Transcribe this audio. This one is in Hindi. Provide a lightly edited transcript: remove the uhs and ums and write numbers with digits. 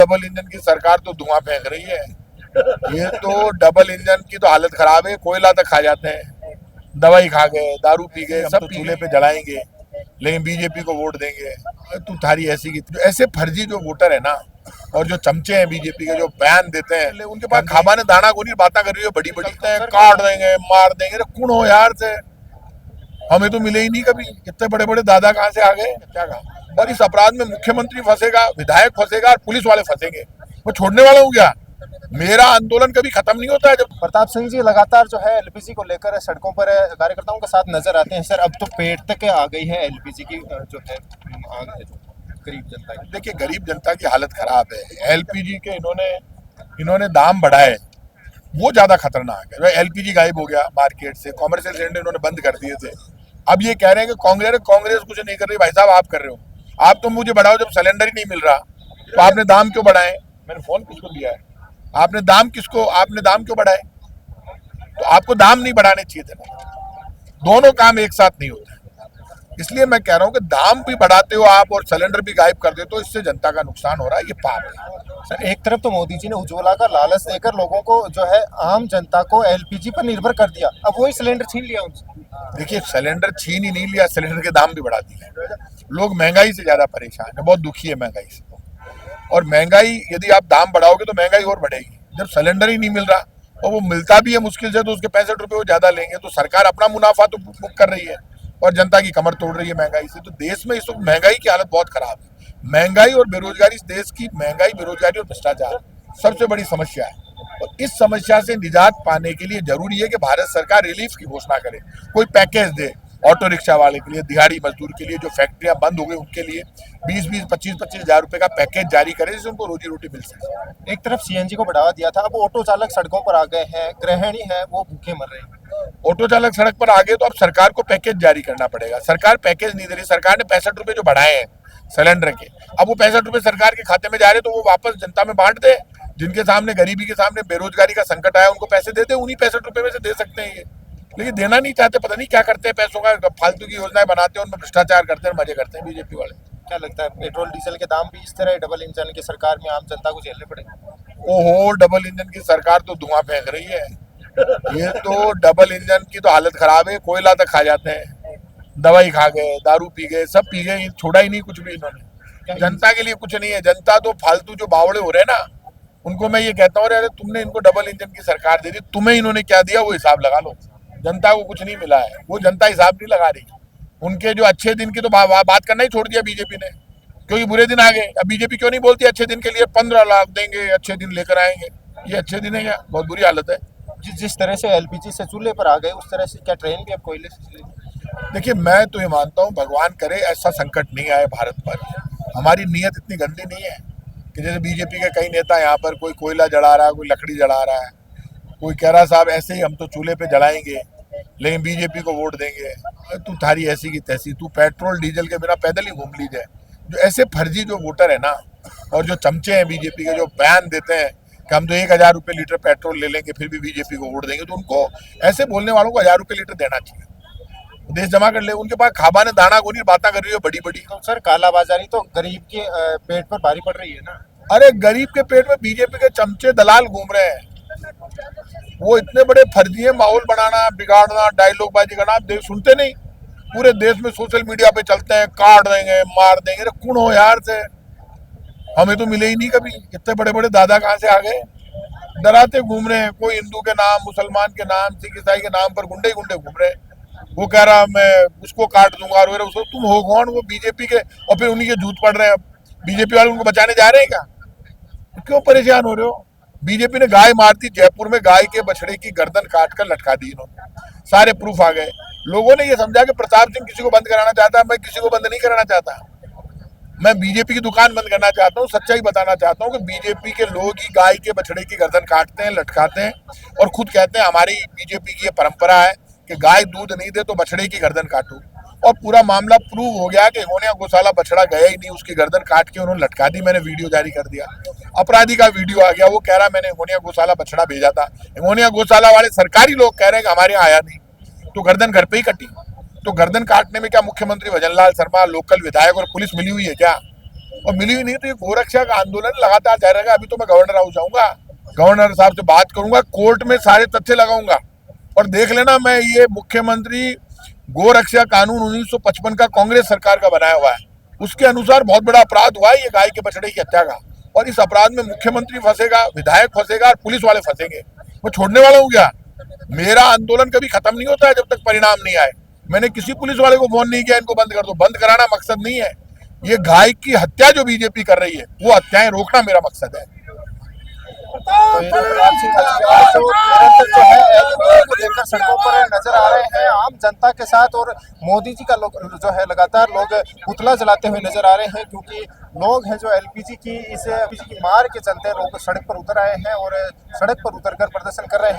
डबल इंजन की सरकार तो धुआं फेंक रही है। ये तो डबल इंजन की तो हालत खराब है, कोयला तक खा जाते हैं, दवाई खा गए, दारू पी गए, सब चूल्हे पे जलाएंगे, लेकिन बीजेपी को वोट देंगे। तू थारी ऐसी की ऐसे फर्जी जो वोटर है ना, और जो चमचे हैं बीजेपी के जो बयान देते हैं, उनके पास खाबा ने दाना गोनी बातें कर रही है बड़ी बड़ी, काट देंगे मार देंगे। कौन हो यार से, हमें तो मिले ही नहीं कभी। इतने बड़े बड़े दादा कहाँ से आ गए, क्या कहा। और इस अपराध में मुख्यमंत्री फंसेगा, विधायक फंसेगा और पुलिस वाले फंसेंगे। मैं छोड़ने वाला हूँ क्या? मेरा आंदोलन कभी खत्म नहीं होता है। जब प्रताप सिंह जी लगातार जो है एलपीजी को लेकर सड़कों पर कार्यकर्ताओं के साथ नजर आते हैं। सर, अब तो पेट तक आ गई है एलपीजी की जो है आग है, जो गरीब जनता की। देखिए, गरीब जनता की हालत खराब है। एलपीजी के इन्होंने दाम बढ़ाए, वो ज्यादा खतरनाक है। एलपीजी गायब हो गया मार्केट से, कॉमर्शियल सिलेंडर इन्होंने बंद कर दिए थे। अब ये कह रहे हैं कि कांग्रेस कुछ नहीं कर रही। भाई साहब, आप कर रहे हो। आप तो मुझे बढ़ाओ, जब सिलेंडर ही नहीं मिल रहा तो आपने दाम क्यों बढ़ाए? मैंने फोन किसको दिया है? आपने दाम क्यों बढ़ाए? तो आपको दाम नहीं बढ़ाने चाहिए थे ना। दोनों काम एक साथ नहीं होते। इसलिए मैं कह रहा हूं कि दाम भी बढ़ाते हो आप और सिलेंडर भी गायब कर देते हो, इससे जनता का नुकसान हो रहा है। ये पाप है। सर, एक तरफ तो मोदी जी ने उज्ज्वला का लालच देकर लोगों को जो है आम जनता को एलपीजी पर निर्भर कर दिया, अब वही सिलेंडर छीन लिया उनसे। देखिए, सिलेंडर छीन ही नहीं लिया, सिलेंडर के दाम भी बढ़ा दिए। लोग महंगाई से ज्यादा परेशान है, बहुत दुखी है महंगाई से। और महंगाई, यदि आप दाम बढ़ाओगे तो महंगाई और बढ़ेगी। जब सिलेंडर ही नहीं मिल रहा और वो मिलता भी है मुश्किल से, तो उसके 65 रुपए वो ज्यादा लेंगे। तो सरकार अपना मुनाफा तो बुक कर रही है और जनता की कमर तोड़ रही है महंगाई से। तो देश में इस वक्त महंगाई की हालत बहुत खराब है। महंगाई और बेरोजगारी, इस देश की महंगाई, बेरोजगारी और भ्रष्टाचार सबसे बड़ी समस्या है। और इस समस्या से निजात पाने के लिए जरूरी है कि भारत सरकार रिलीफ की घोषणा करे, कोई पैकेज दे। ऑटो रिक्शा वाले के लिए, दिहाड़ी मजदूर के लिए, जो फैक्ट्रियां बंद हो गई उनके लिए 20-20, 25-25 हजार रुपए का पैकेज जारी करे, जिससे उनको रोजी रोटी मिल सके। एक तरफ सीएनजी को बढ़ावा दिया था, अब ऑटो चालक सड़कों पर आ गए हैं, गृहिणी है वो भूखे मर रहे हैं। ऑटो चालक सड़क पर आ गए तो अब सरकार को पैकेज जारी करना पड़ेगा। सरकार पैकेज नहीं दे रही। सरकार ने 65 रुपए जो बढ़ाए हैं सिलेंडर के, अब वो 65 रुपए सरकार के खाते में जा रहे, तो वो वापस जनता में बांट दे। जिनके सामने गरीबी के सामने बेरोजगारी का संकट आया, उनको पैसे दे दे। उन्हीं 65 रुपए में से दे सकते हैं ये, लेकिन देना नहीं चाहते। पता नहीं क्या करते हैं पैसों का, फालतू की योजनाएं बनाते हैं, उनमें भ्रष्टाचार करते हैं, मजे करते हैं बीजेपी वाले। क्या लगता है, पेट्रोल डीजल के दाम भी इस तरह डबल इंजन की सरकार में आम जनता को झेलने पड़ेंगे? ओहो, डबल इंजन की सरकार तो धुआं फेंक रही है। ये तो डबल इंजन की तो हालत खराब है, कोयला तक खा जाते हैं, दवाई खा गए, दारू पी गए, सब पी गए, छोड़ा ही नहीं कुछ भी इन्होंने। जनता के लिए कुछ नहीं है। जनता तो फालतू जो बावड़े हो रहे हैं ना, उनको मैं ये कहता हूँ, अरे तुमने इनको डबल इंजन की सरकार दे दी, तुम्हें इन्होंने क्या दिया वो हिसाब लगा लो। जनता को कुछ नहीं मिला है, वो जनता हिसाब नहीं लगा रही। उनके जो अच्छे दिन की तो बात करना ही छोड़ दिया बीजेपी ने, क्योंकि बुरे दिन आ गए। अब बीजेपी क्यों नहीं बोलती अच्छे दिन के लिए 15 लाख देंगे, अच्छे दिन लेकर आएंगे? ये अच्छे दिन है क्या? बहुत बुरी हालत है। जिस तरह से एलपीजी से चूल्हे पर आ गए, उस तरह से क्या ट्रेन भी अब कोयले से? देखिए, मैं तो ये मानता हूँ, भगवान करे ऐसा संकट नहीं आए भारत पर। हमारी नीयत इतनी गंदी नहीं है कि जैसे बीजेपी के कई नेता यहाँ पर कोई कोयला जला रहा है, कोई लकड़ी जला रहा है, कोई कह रहा साहब ऐसे ही हम तो चूल्हे पे जलाएंगे लेकिन बीजेपी को वोट देंगे। तू थारी ऐसी की तैसी, तू पेट्रोल डीजल के बिना पैदल ही घूम लीजिए। जो ऐसे फर्जी जो वोटर है ना, और जो चमचे हैं बीजेपी के, जो बयान देते हैं कि हम तो 1000 रुपये लीटर पेट्रोल ले लेंगे फिर भी बीजेपी को वोट देंगे, तो उनको, ऐसे बोलने वालों को 1000 रुपये लीटर देना चाहिए, देश जमा कर ले। उनके पास खाबा ने दाना गोनी बातें कर रही है बड़ी बड़ी। तो सर, कालाबाजारी तो गरीब के पेट पर भारी पड़ रही है ना। अरे गरीब के पेट में बीजेपी के चमचे दलाल घूम रहे हैं। वो इतने बड़े फर्जी हैं, माहौल बनाना, बिगाड़ना, डायलॉग बाजी करना। आप सुनते नहीं, पूरे देश में सोशल मीडिया पे चलते हैं, काट देंगे मार देंगे। अरे कौन हो यार से, हमें तो मिले ही नहीं कभी। इतने बड़े बड़े दादा कहाँ से आ गए? डराते घूम रहे हैं। कोई हिंदू के नाम, मुसलमान के नाम, सिख ईसाई के नाम पर गुंडे गुंडे घूम रहे हैं। वो कह रहा मैं उसको काट दूंगा, और उसको, तुम हो कौन? वो बीजेपी के, और फिर उन्हीं के झूठ पड़ रहे हैं। बीजेपी वाले उनको बचाने जा रहे हैं क्या? क्यों परेशान हो रहे हो? बीजेपी ने गाय मार दी, जयपुर में गाय के बछड़े की गर्दन काट कर लटका दी इन्होंने। सारे प्रूफ आ गए। लोगों ने ये समझा कि प्रताप सिंह किसी को बंद कराना चाहता है। मैं किसी को बंद नहीं कराना चाहता। मैं बीजेपी की दुकान बंद करना चाहता हूँ। सच्चाई बताना चाहता हूँ कि बीजेपी के लोग ही गाय के बछड़े की गर्दन काटते हैं, लटकाते हैं, और खुद कहते हैं हमारी बीजेपी की ये परंपरा है कि गाय दूध नहीं दे तो बछड़े की गर्दन काटो। और पूरा मामला प्रूव हो गया कि हिंगोनिया गौशाला बछड़ा गया ही नहीं, उसकी गर्दन काट के उन्होंने लटका दी। मैंने वीडियो जारी कर दिया, अपराधी का वीडियो आ गया। वो कह रहा मैंने हिंगोनिया गौशाला बछड़ा भेजा था। हिंगोनिया गौशाला वाले सरकारी लोग कह रहे हैं कि हमारे यहाँ आया नहीं, तो गर्दन घर पे ही कटी। तो गर्दन काटने में क्या मुख्यमंत्री भजनलाल शर्मा, लोकल विधायक और पुलिस मिली हुई है क्या? और मिली ही नहीं तो ये गोरक्षा का आंदोलन लगातार जारी रहेगा। अभी तो मैं गवर्नर हाउस जाऊंगा, गवर्नर साहब से बात करूंगा, कोर्ट में सारे तथ्य लगाऊंगा और देख लेना मैं ये मुख्यमंत्री गोरक्षा कानून 1955 का कांग्रेस सरकार का बनाया हुआ है, उसके अनुसार बहुत बड़ा अपराध हुआ है ये गाय के बछड़े की हत्या का। और इस अपराध में मुख्यमंत्री फंसेगा, विधायक फंसेगा और पुलिस वाले फंसेंगे। मैं छोड़ने वाला हूँ क्या? मेरा आंदोलन कभी खत्म नहीं होता है जब तक परिणाम नहीं आए। मैंने किसी पुलिस वाले को फोन नहीं किया इनको बंद कर दो, बंद कराना मकसद नहीं है। ये गाय की हत्या जो बीजेपी कर रही है वो हत्याएं रोकना मेरा मकसद है। तो ये जो प्रताप सिंह खाचरियावाल जो निरंतर जो है एलपीजी को लेकर सड़कों पर नजर आ रहे हैं आम जनता के साथ, और मोदी जी का जो है लगातार लोग पुतला जलाते हुए नजर आ रहे हैं, क्योंकि लोग हैं जो एलपीजी की मार के चलते लोग सड़क पर उतर आए हैं और सड़क पर उतरकर प्रदर्शन कर रहे हैं।